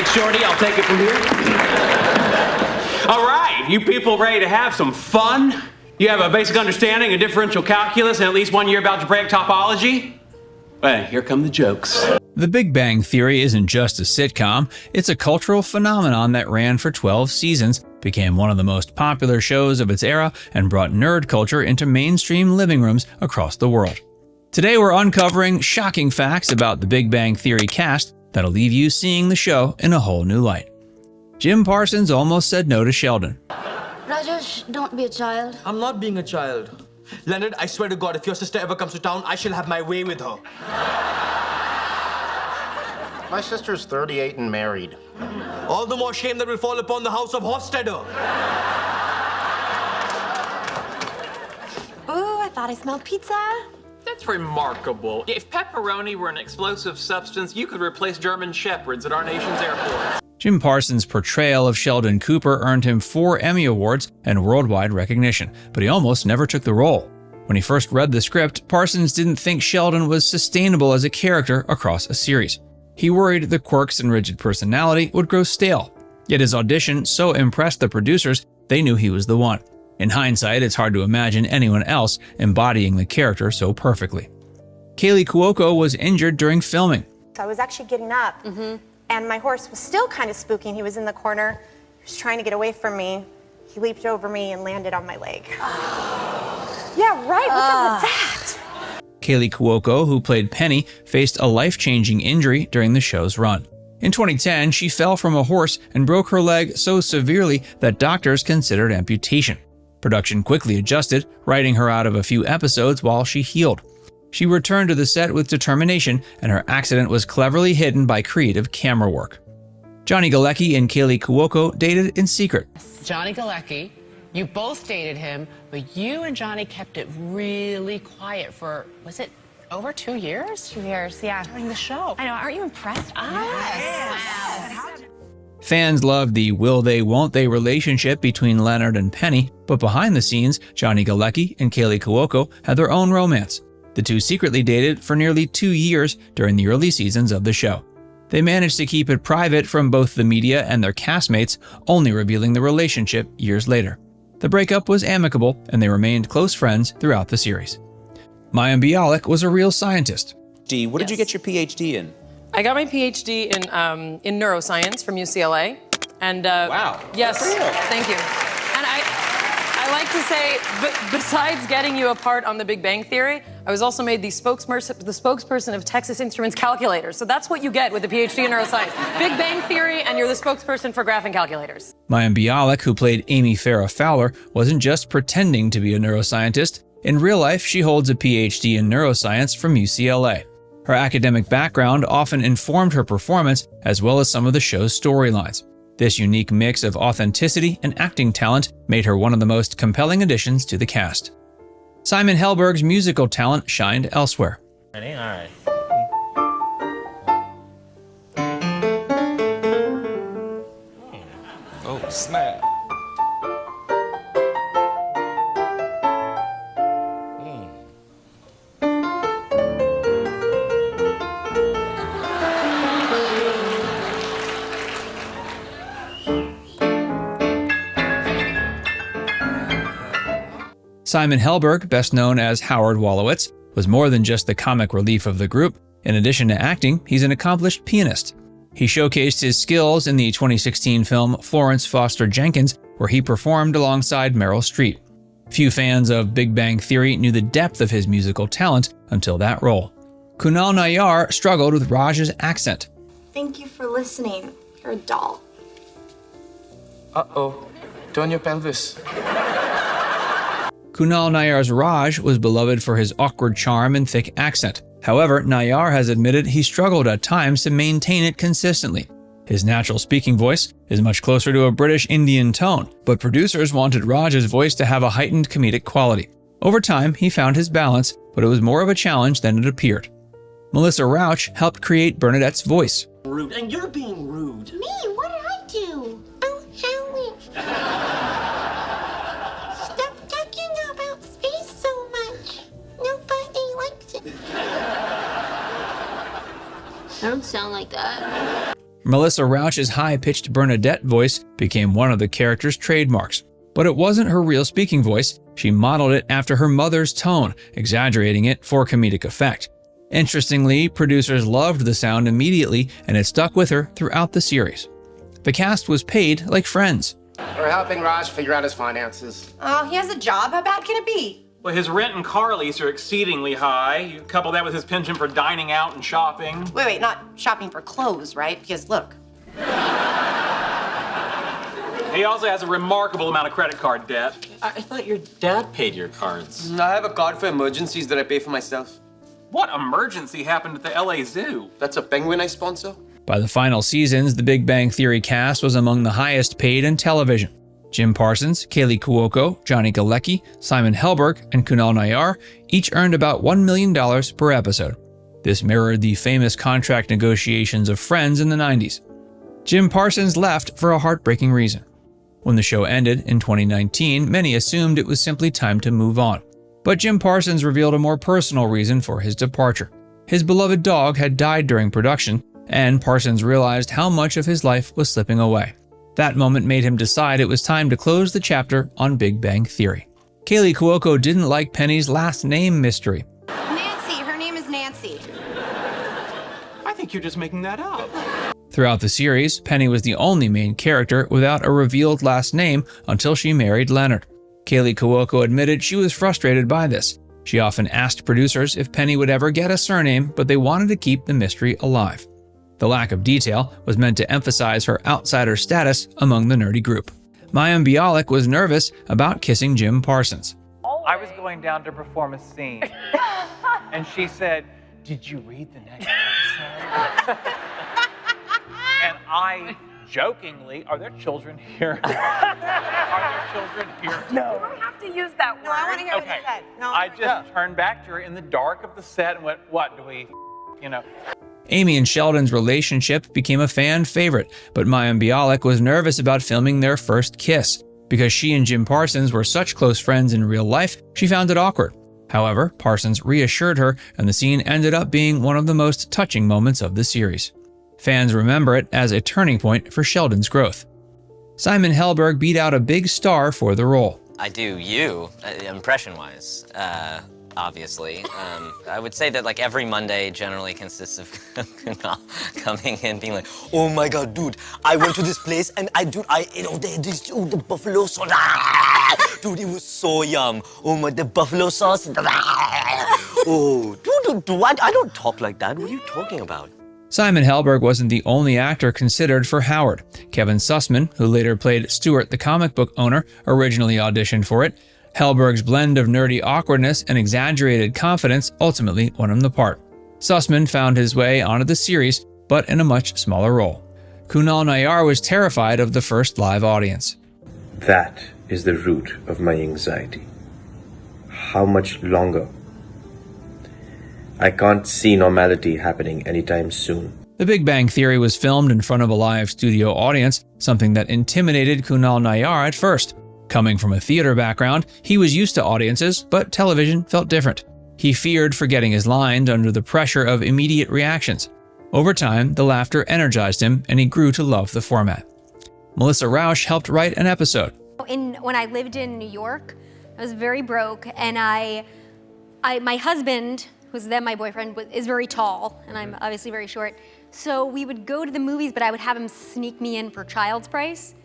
Thanks, Shorty. I'll take it from here. All right, you people ready to have some fun? You have a basic understanding of differential calculus and at least 1 year of algebraic topology? Well, here come the jokes. The Big Bang Theory isn't just a sitcom, it's a cultural phenomenon that ran for 12 seasons, became one of the most popular shows of its era, and brought nerd culture into mainstream living rooms across the world. Today we're uncovering shocking facts about the Big Bang Theory cast that'll leave you seeing the show in a whole new light. Jim Parsons almost said no to Sheldon. Rajesh, don't be a child. I'm not being a child. Leonard, I swear to God, if your sister ever comes to town, I shall have my way with her. My sister's 38 and married. All the more shame that will fall upon the house of Hofstadter. Ooh, I thought I smelled pizza. That's remarkable. If pepperoni were an explosive substance, you could replace German shepherds at our nation's airports. Jim Parsons' portrayal of Sheldon Cooper earned him 4 Emmy Awards and worldwide recognition, but he almost never took the role. When he first read the script, Parsons didn't think Sheldon was sustainable as a character across a series. He worried the quirks and rigid personality would grow stale. Yet his audition so impressed the producers, they knew he was the one. In hindsight, it's hard to imagine anyone else embodying the character so perfectly. Kaley Cuoco was injured during filming. So I was actually getting up, and my horse was still kind of spooking. He was in the corner. He was trying to get away from me. He leaped over me and landed on my leg. Yeah, right. What's up with that? Kaley Cuoco, who played Penny, faced a life-changing injury during the show's run. In 2010, she fell from a horse and broke her leg so severely that doctors considered amputation. Production quickly adjusted, writing her out of a few episodes while she healed. She returned to the set with determination, and her accident was cleverly hidden by creative camera work. Johnny Galecki and Kaley Cuoco dated in secret. Johnny Galecki, you both dated him, but you and Johnny kept it really quiet for, was it over 2 years? 2 years, yeah. During the show. I know, aren't you impressed? Yes. Fans loved the will they, won't they relationship between Leonard and Penny, but behind the scenes, Johnny Galecki and Kaley Cuoco had their own romance. The two secretly dated for nearly 2 years during the early seasons of the show. They managed to keep it private from both the media and their castmates, only revealing the relationship years later. The breakup was amicable, and they remained close friends throughout the series. Mayim Bialik was a real scientist. What did you get your PhD in? I got my PhD in neuroscience from UCLA. And wow. Yes, thank you. And I like to say, besides getting you a part on the Big Bang Theory, I was also made the spokesperson of Texas Instruments calculators. So that's what you get with a PhD in neuroscience. Big Bang Theory, and you're the spokesperson for graphing calculators. Mayim Bialik, who played Amy Farrah Fowler, wasn't just pretending to be a neuroscientist. In real life, she holds a PhD in neuroscience from UCLA. Her academic background often informed her performance, as well as some of the show's storylines. This unique mix of authenticity and acting talent made her one of the most compelling additions to the cast. Simon Helberg's musical talent shined elsewhere. Ready? All right. Oh, snap. Simon Helberg, best known as Howard Wolowitz, was more than just the comic relief of the group. In addition to acting, he's an accomplished pianist. He showcased his skills in the 2016 film Florence Foster Jenkins, where he performed alongside Meryl Streep. Few fans of Big Bang Theory knew the depth of his musical talent until that role. Kunal Nayyar struggled with Rauch's accent. Thank you for listening. You're a doll. Uh-oh. Turn your pelvis. Kunal Nayyar's Rauch was beloved for his awkward charm and thick accent. However, Nayyar has admitted he struggled at times to maintain it consistently. His natural speaking voice is much closer to a British Indian tone, but producers wanted Rauch's voice to have a heightened comedic quality. Over time, he found his balance, but it was more of a challenge than it appeared. Melissa Rauch helped create Bernadette's voice. Rude. And you're being rude. Me? What did I do? Oh, Howard. Stop talking about space so much. Nobody likes it. I don't sound like that. Melissa Rauch's high-pitched Bernadette voice became one of the character's trademarks. But it wasn't her real speaking voice. She modeled it after her mother's tone, exaggerating it for comedic effect. Interestingly, producers loved the sound immediately, and it stuck with her throughout the series. The cast was paid like friends. We're helping Raj figure out his finances. Oh, he has a job? How bad can it be? Well, his rent and car lease are exceedingly high. You couple that with his penchant for dining out and shopping. Wait, not shopping for clothes, right? Because look. He also has a remarkable amount of credit card debt. I thought your dad paid your cards. I have a card for emergencies that I pay for myself. What emergency happened at the LA Zoo? That's a penguin I sponsor. By the final seasons, the Big Bang Theory cast was among the highest paid in television. Jim Parsons, Kaley Cuoco, Johnny Galecki, Simon Helberg, and Kunal Nayyar each earned about $1 million per episode. This mirrored the famous contract negotiations of Friends in the 90s. Jim Parsons left for a heartbreaking reason. When the show ended in 2019, many assumed it was simply time to move on. But Jim Parsons revealed a more personal reason for his departure. His beloved dog had died during production, and Parsons realized how much of his life was slipping away. That moment made him decide it was time to close the chapter on Big Bang Theory. Kaley Cuoco didn't like Penny's last name mystery. Nancy, her name is Nancy. I think you're just making that up. Throughout the series, Penny was the only main character without a revealed last name until she married Leonard. Kaley Cuoco admitted she was frustrated by this. She often asked producers if Penny would ever get a surname, but they wanted to keep the mystery alive. The lack of detail was meant to emphasize her outsider status among the nerdy group. Mayim Bialik was nervous about kissing Jim Parsons. I was going down to perform a scene, and she said, "Did you read the next episode?" And I jokingly, "Are there children here? Are there children here?" No. You don't have to use that word. No, I want to hear what Okay. you said. No, I just turned back to her in the dark of the set and went, "What do we, you know?" Amy and Sheldon's relationship became a fan favorite, but Mayim Bialik was nervous about filming their first kiss. Because she and Jim Parsons were such close friends in real life, she found it awkward. However, Parsons reassured her, and the scene ended up being one of the most touching moments of the series. Fans remember it as a turning point for Sheldon's growth. Simon Helberg beat out a big star for the role. I do you, impression-wise, obviously. I would say that like every Monday generally consists of Kunal coming in being like, "Oh my God, dude, I went to this place and the buffalo sauce, dude, it was so yum. Oh my, the buffalo sauce, oh, dude, I don't talk like that. What are you talking about?" Simon Helberg wasn't the only actor considered for Howard. Kevin Sussman, who later played Stuart the comic book owner, originally auditioned for it. Helberg's blend of nerdy awkwardness and exaggerated confidence ultimately won him the part. Sussman found his way onto the series, but in a much smaller role. Kunal Nayyar was terrified of the first live audience. That is the root of my anxiety. How much longer? I can't see normality happening anytime soon. The Big Bang Theory was filmed in front of a live studio audience, something that intimidated Kunal Nayyar at first. Coming from a theater background, he was used to audiences, but television felt different. He feared forgetting his lines under the pressure of immediate reactions. Over time, the laughter energized him, and he grew to love the format. Melissa Rauch helped write an episode. When I lived in New York, I was very broke, and my husband, who's then my boyfriend, is very tall, and I'm obviously very short. So we would go to the movies, but I would have him sneak me in for child's price.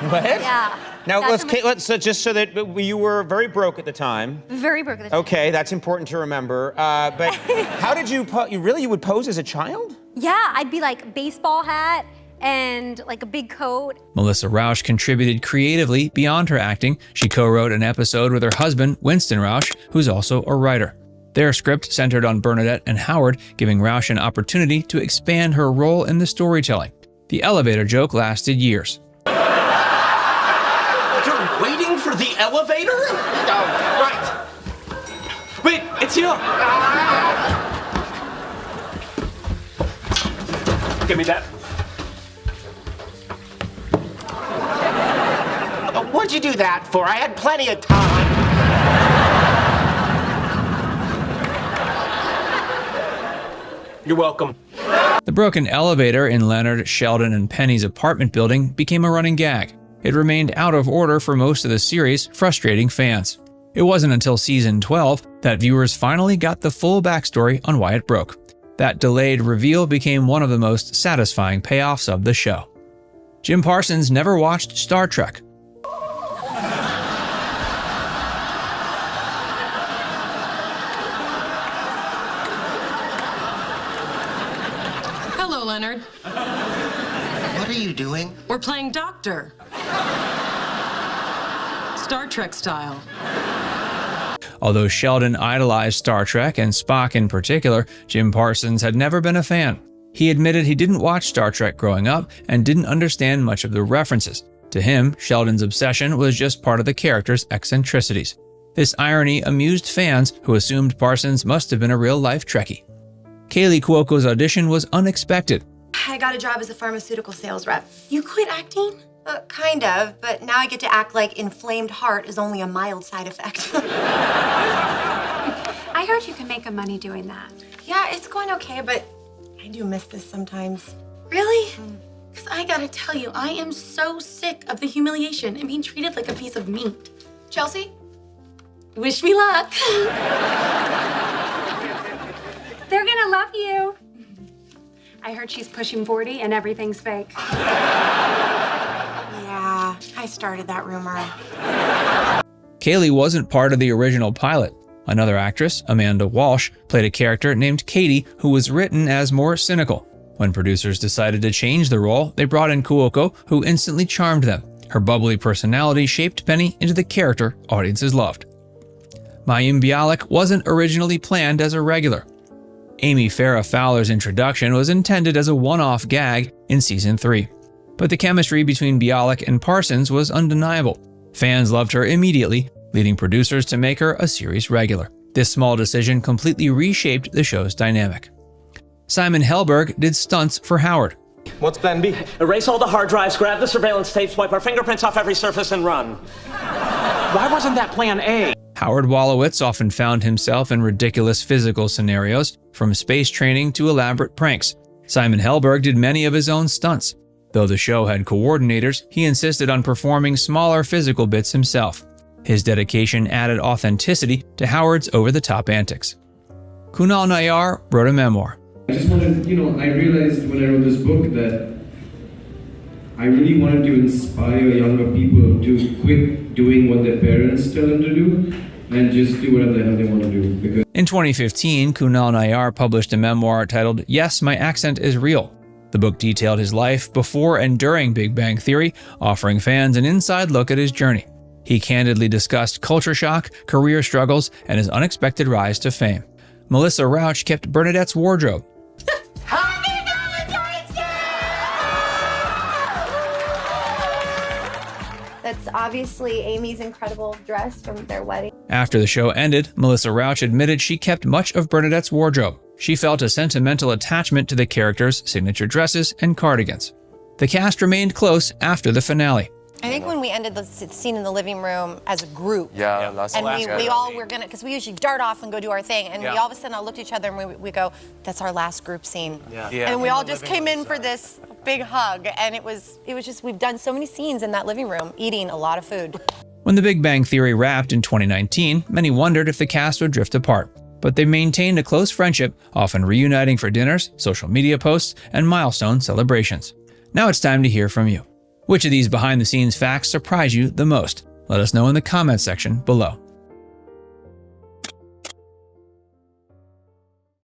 What? Yeah. Now let's just so that you were very broke at the time. Very broke at the time. Okay, that's important to remember. But how did you would pose as a child? Yeah, I'd be like baseball hat and like a big coat. Melissa Rauch contributed creatively beyond her acting. She co-wrote an episode with her husband, Winston Rauch, who's also a writer. Their script centered on Bernadette and Howard, giving Rauch an opportunity to expand her role in the storytelling. The elevator joke lasted years. You're waiting for the elevator? Oh, right. Wait, it's here. Give me that. What'd you do that for? I had plenty of time. You're welcome. The broken elevator in Leonard, Sheldon, and Penny's apartment building became a running gag. It remained out of order for most of the series, frustrating fans. It wasn't until season 12 that viewers finally got the full backstory on why it broke. That delayed reveal became one of the most satisfying payoffs of the show. Jim Parsons never watched Star Trek. Hello, Leonard. What are you doing? We're playing doctor. Star Trek style. Although Sheldon idolized Star Trek and Spock in particular, Jim Parsons had never been a fan. He admitted he didn't watch Star Trek growing up and didn't understand much of the references. To him, Sheldon's obsession was just part of the character's eccentricities. This irony amused fans who assumed Parsons must have been a real-life Trekkie. Kaley Cuoco's audition was unexpected. I got a job as a pharmaceutical sales rep. You quit acting? Kind of, but now I get to act like inflamed heart is only a mild side effect. I heard you can make a money doing that. Yeah, it's going okay, but I do miss this sometimes. Really? Because I gotta tell you, I am so sick of the humiliation and being treated like a piece of meat. Chelsea, wish me luck. They're gonna love you. I heard she's pushing 40 and everything's fake. Yeah, I started that rumor. Kaley wasn't part of the original pilot. Another actress, Amanda Walsh, played a character named Katie who was written as more cynical. When producers decided to change the role, they brought in Cuoco, who instantly charmed them. Her bubbly personality shaped Penny into the character audiences loved. Mayim Bialik wasn't originally planned as a regular. Amy Farrah Fowler's introduction was intended as a one-off gag in season 3. But the chemistry between Bialik and Parsons was undeniable. Fans loved her immediately, leading producers to make her a series regular. This small decision completely reshaped the show's dynamic. Simon Helberg did stunts for Howard. What's plan B? Erase all the hard drives, grab the surveillance tapes, wipe our fingerprints off every surface, and run. Why wasn't that plan A? Howard Wolowitz often found himself in ridiculous physical scenarios, from space training to elaborate pranks. Simon Helberg did many of his own stunts. Though the show had coordinators, he insisted on performing smaller physical bits himself. His dedication added authenticity to Howard's over-the-top antics. Kunal Nayyar wrote a memoir. I just wanted, I realized when I wrote this book that I really wanted to inspire younger people to quit doing what their parents tell them to do and just do whatever the hell they want to do. Because in 2015, Kunal Nayyar published a memoir titled Yes, My Accent is Real. The book detailed his life before and during Big Bang Theory, offering fans an inside look at his journey. He candidly discussed culture shock, career struggles, and his unexpected rise to fame. Melissa Rauch kept Bernadette's wardrobe. That's obviously Amy's incredible dress from their wedding. After the show ended, Melissa Rauch admitted she kept much of Bernadette's wardrobe. She felt a sentimental attachment to the character's signature dresses and cardigans. The cast remained close after the finale. I think when we ended the scene in the living room as a group, and we all were gonna, because we usually dart off and go do our thing, and we all of a sudden all looked at each other and we go, that's our last group scene. And we all just came in for this big hug, and it was just, we've done so many scenes in that living room, eating a lot of food. When The Big Bang Theory wrapped in 2019, many wondered if the cast would drift apart. But they maintained a close friendship, often reuniting for dinners, social media posts, and milestone celebrations. Now it's time to hear from you. Which of these behind-the-scenes facts surprised you the most? Let us know in the comments section below.